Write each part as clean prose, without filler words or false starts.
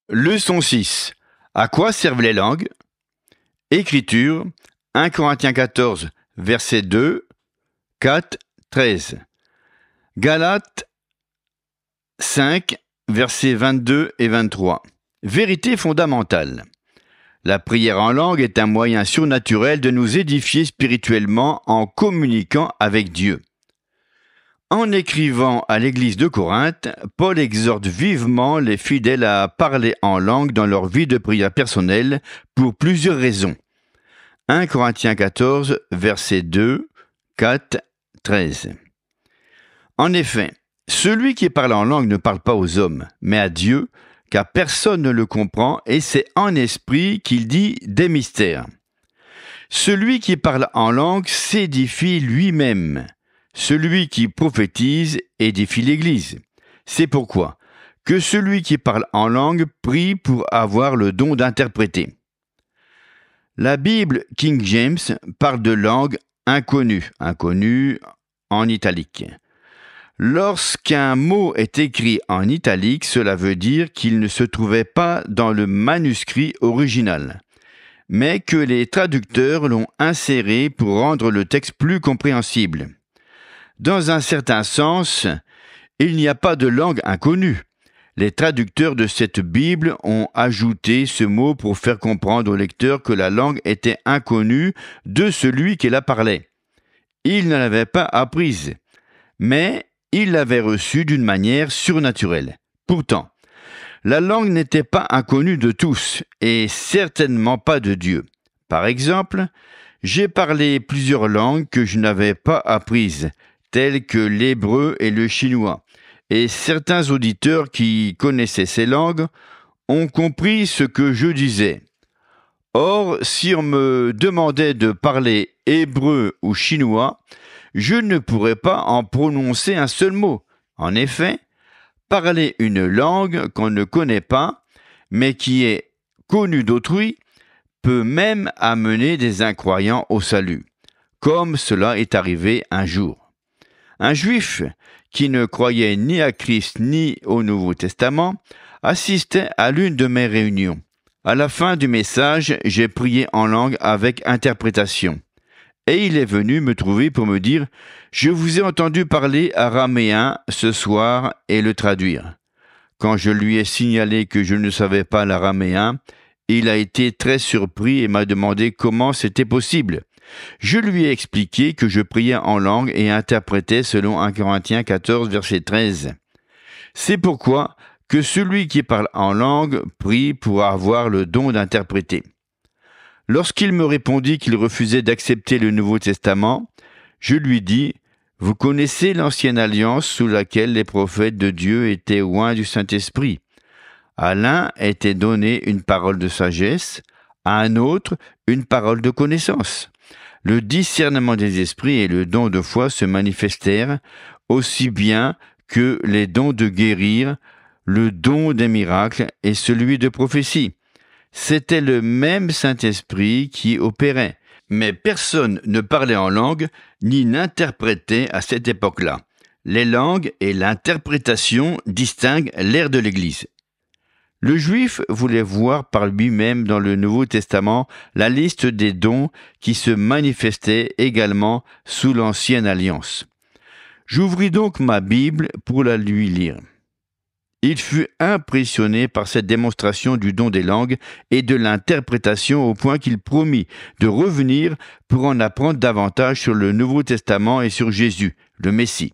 Leçon 6. À quoi servent les langues? Écriture 1 Corinthiens 14, versets 2, 4, 13. Galates 5, versets 22 et 23. Vérité fondamentale. La prière en langue est un moyen surnaturel de nous édifier spirituellement en communiquant avec Dieu. En écrivant à l'église de Corinthe, Paul exhorte vivement les fidèles à parler en langue dans leur vie de prière personnelle pour plusieurs raisons. 1 Corinthiens 14, versets 2, 4, 13. En effet, celui qui parle en langue ne parle pas aux hommes, mais à Dieu, car personne ne le comprend, et c'est en esprit qu'il dit des mystères. Celui qui parle en langue s'édifie lui-même. Celui qui prophétise édifie l'Église. C'est pourquoi que celui qui parle en langue prie pour avoir le don d'interpréter. La Bible King James parle de langue inconnue en italique. Lorsqu'un mot est écrit en italique, cela veut dire qu'il ne se trouvait pas dans le manuscrit original, mais que les traducteurs l'ont inséré pour rendre le texte plus compréhensible. Dans un certain sens, il n'y a pas de langue inconnue. Les traducteurs de cette Bible ont ajouté ce mot pour faire comprendre au lecteur que la langue était inconnue de celui qui la parlait. Il ne l'avait pas apprise, mais il l'avait reçue d'une manière surnaturelle. Pourtant, la langue n'était pas inconnue de tous, et certainement pas de Dieu. Par exemple, j'ai parlé plusieurs langues que je n'avais pas apprises, telles que l'hébreu et le chinois, et certains auditeurs qui connaissaient ces langues ont compris ce que je disais. Or, si on me demandait de parler hébreu ou chinois, je ne pourrais pas en prononcer un seul mot. En effet, parler une langue qu'on ne connaît pas, mais qui est connue d'autrui, peut même amener des incroyants au salut, comme cela est arrivé un jour. Un juif qui ne croyait ni à Christ ni au Nouveau Testament assistait à l'une de mes réunions. À la fin du message, j'ai prié en langue avec interprétation. Et il est venu me trouver pour me dire « Je vous ai entendu parler araméen ce soir et le traduire. » Quand je lui ai signalé que je ne savais pas l'araméen, il a été très surpris et m'a demandé comment c'était possible. Je lui ai expliqué que je priais en langue et interprétais selon 1 Corinthiens 14, verset 13. C'est pourquoi que celui qui parle en langue prie pour avoir le don d'interpréter. Lorsqu'il me répondit qu'il refusait d'accepter le Nouveau Testament, je lui dis « Vous connaissez l'ancienne alliance sous laquelle les prophètes de Dieu étaient oints du Saint-Esprit. À l'un était donnée une parole de sagesse, à un autre une parole de connaissance. Le discernement des esprits et le don de foi se manifestèrent, aussi bien que les dons de guérir, le don des miracles et celui de prophétie. C'était le même Saint-Esprit qui opérait, mais personne ne parlait en langue ni n'interprétait à cette époque-là. Les langues et l'interprétation distinguent l'ère de l'Église. Le Juif voulait voir par lui-même dans le Nouveau Testament la liste des dons qui se manifestaient également sous l'Ancienne Alliance. J'ouvris donc ma Bible pour la lui lire. Il fut impressionné par cette démonstration du don des langues et de l'interprétation au point qu'il promit de revenir pour en apprendre davantage sur le Nouveau Testament et sur Jésus, le Messie.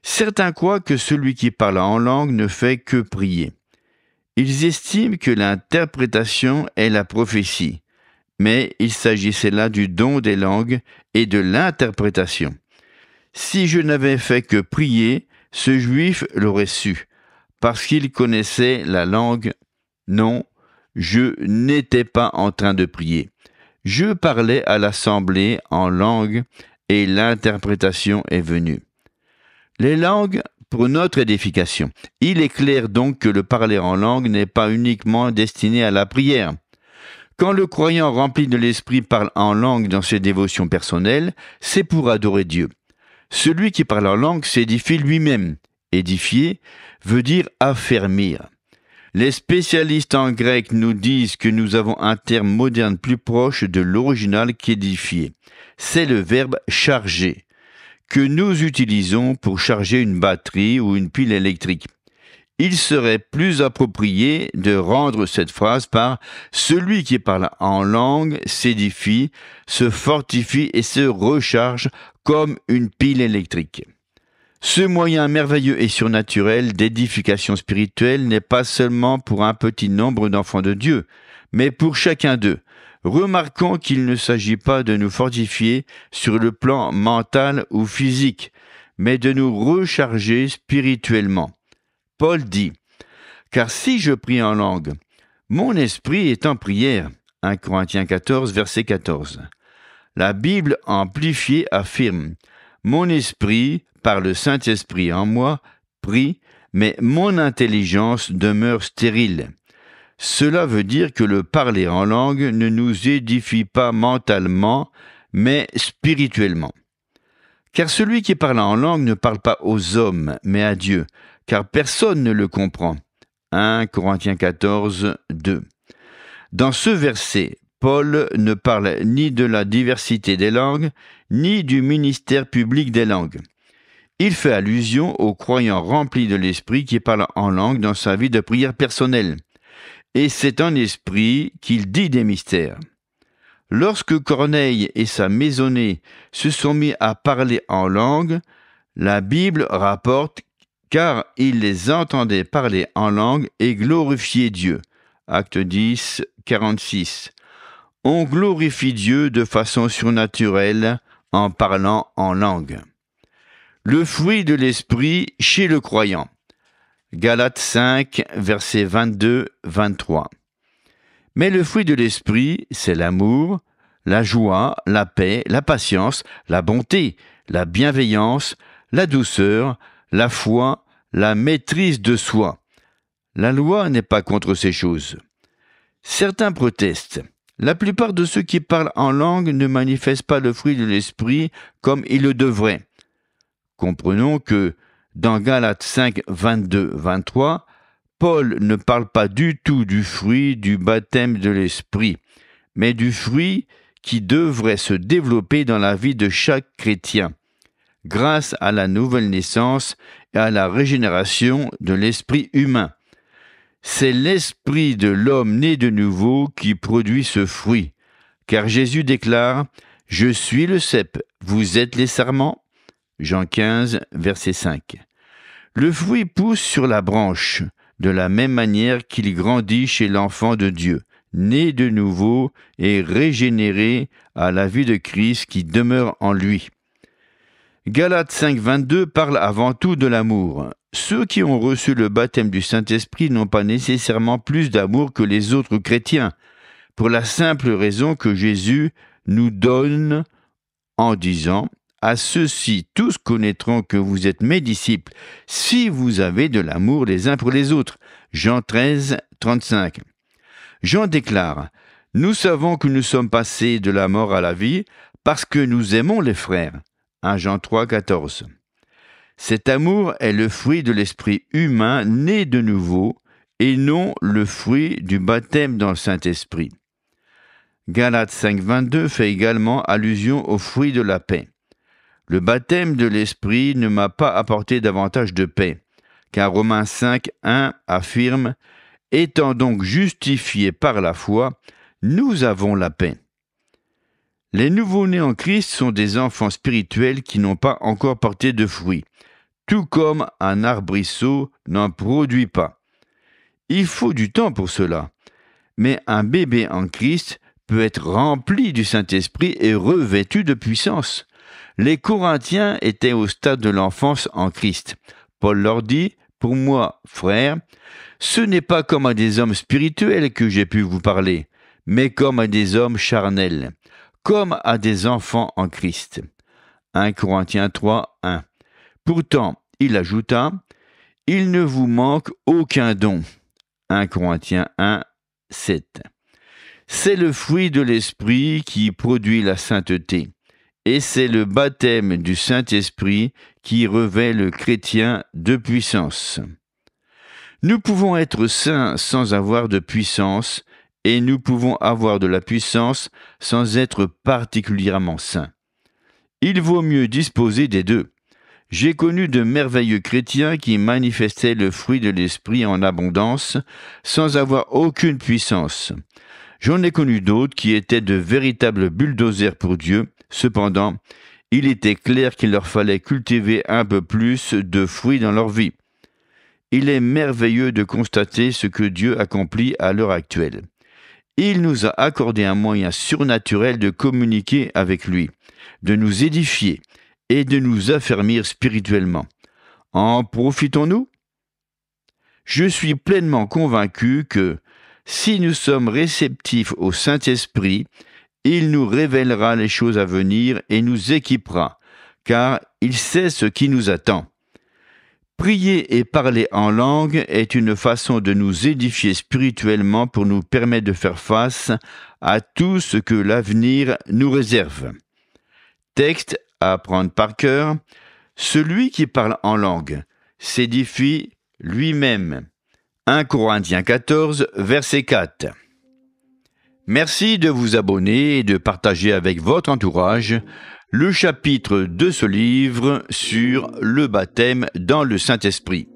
Certains croient que celui qui parle en langue ne fait que prier. Ils estiment que l'interprétation est la prophétie, mais il s'agissait là du don des langues et de l'interprétation. Si je n'avais fait que prier, ce juif l'aurait su, parce qu'il connaissait la langue. Non, je n'étais pas en train de prier. Je parlais à l'assemblée en langue et l'interprétation est venue. Les langues pour notre édification. Il est clair donc que le parler en langue n'est pas uniquement destiné à la prière. Quand le croyant rempli de l'Esprit parle en langue dans ses dévotions personnelles, c'est pour adorer Dieu. Celui qui parle en langue s'édifie lui-même. Édifier veut dire affermir. Les spécialistes en grec nous disent que nous avons un terme moderne plus proche de l'original qu'édifié. C'est le verbe charger, que nous utilisons pour charger une batterie ou une pile électrique. Il serait plus approprié de rendre cette phrase par « Celui qui parle en langue s'édifie, se fortifie et se recharge comme une pile électrique ». Ce moyen merveilleux et surnaturel d'édification spirituelle n'est pas seulement pour un petit nombre d'enfants de Dieu, mais pour chacun d'eux. Remarquons qu'il ne s'agit pas de nous fortifier sur le plan mental ou physique, mais de nous recharger spirituellement. Paul dit « Car si je prie en langue, mon esprit est en prière » 1 Corinthiens 14, verset 14. La Bible amplifiée affirme « Mon esprit, par le Saint-Esprit en moi, prie, mais mon intelligence demeure stérile. » Cela veut dire que le parler en langue ne nous édifie pas mentalement, mais spirituellement. Car celui qui parle en langue ne parle pas aux hommes, mais à Dieu, car personne ne le comprend. 1 Corinthiens 14, 2. Dans ce verset, Paul ne parle ni de la diversité des langues, ni du ministère public des langues. Il fait allusion aux croyants remplis de l'Esprit qui parlent en langue dans sa vie de prière personnelle. Et c'est en esprit qu'il dit des mystères. Lorsque Corneille et sa maisonnée se sont mis à parler en langue, la Bible rapporte car ils les entendaient parler en langue et glorifier Dieu. Acte 10, 46. On glorifie Dieu de façon surnaturelle en parlant en langue. Le fruit de l'esprit chez le croyant. Galates 5, versets 22-23. Mais le fruit de l'esprit, c'est l'amour, la joie, la paix, la patience, la bonté, la bienveillance, la douceur, la foi, la maîtrise de soi. La loi n'est pas contre ces choses. Certains protestent. La plupart de ceux qui parlent en langue ne manifestent pas le fruit de l'esprit comme ils le devraient. Comprenons que dans Galates 5, 22-23, Paul ne parle pas du tout du fruit du baptême de l'esprit, mais du fruit qui devrait se développer dans la vie de chaque chrétien, grâce à la nouvelle naissance et à la régénération de l'esprit humain. C'est l'esprit de l'homme né de nouveau qui produit ce fruit, car Jésus déclare « Je suis le cep, vous êtes les sarments » Jean 15, verset 5. Le fruit pousse sur la branche, de la même manière qu'il grandit chez l'enfant de Dieu, né de nouveau et régénéré à la vie de Christ qui demeure en lui. Galates 5, 22 parle avant tout de l'amour. Ceux qui ont reçu le baptême du Saint-Esprit n'ont pas nécessairement plus d'amour que les autres chrétiens, pour la simple raison que Jésus nous donne en disant « À ceux-ci, tous connaîtront que vous êtes mes disciples, si vous avez de l'amour les uns pour les autres. » Jean 13, 35. Jean déclare « Nous savons que nous sommes passés de la mort à la vie parce que nous aimons les frères. » 1 Jean 3, 14. Cet amour est le fruit de l'esprit humain né de nouveau et non le fruit du baptême dans le Saint-Esprit. Galates 5, 22 fait également allusion au fruit de la paix. Le baptême de l'Esprit ne m'a pas apporté davantage de paix, car Romains 5, 1 affirme « Étant donc justifiés par la foi, nous avons la paix. » Les nouveau-nés en Christ sont des enfants spirituels qui n'ont pas encore porté de fruits, tout comme un arbrisseau n'en produit pas. Il faut du temps pour cela, mais un bébé en Christ peut être rempli du Saint-Esprit et revêtu de puissance. Les Corinthiens étaient au stade de l'enfance en Christ. Paul leur dit, « Pour moi, frères, ce n'est pas comme à des hommes spirituels que j'ai pu vous parler, mais comme à des hommes charnels, comme à des enfants en Christ. » 1 Corinthiens 3, 1. Pourtant, il ajouta, « Il ne vous manque aucun don. » 1 Corinthiens 1, 7. C'est le fruit de l'Esprit qui produit la sainteté. Et c'est le baptême du Saint-Esprit qui revêt le chrétien de puissance. Nous pouvons être saints sans avoir de puissance, et nous pouvons avoir de la puissance sans être particulièrement saints. Il vaut mieux disposer des deux. J'ai connu de merveilleux chrétiens qui manifestaient le fruit de l'esprit en abondance, sans avoir aucune puissance. J'en ai connu d'autres qui étaient de véritables bulldozers pour Dieu. Cependant, il était clair qu'il leur fallait cultiver un peu plus de fruits dans leur vie. Il est merveilleux de constater ce que Dieu accomplit à l'heure actuelle. Il nous a accordé un moyen surnaturel de communiquer avec lui, de nous édifier et de nous affermir spirituellement. En profitons-nous? Je suis pleinement convaincu que, si nous sommes réceptifs au Saint-Esprit, il nous révélera les choses à venir et nous équipera, car il sait ce qui nous attend. Prier et parler en langue est une façon de nous édifier spirituellement pour nous permettre de faire face à tout ce que l'avenir nous réserve. Texte à apprendre par cœur. Celui qui parle en langue s'édifie lui-même. 1 Corinthiens 14, verset 4. Merci de vous abonner et de partager avec votre entourage le chapitre de ce livre sur le baptême dans le Saint-Esprit.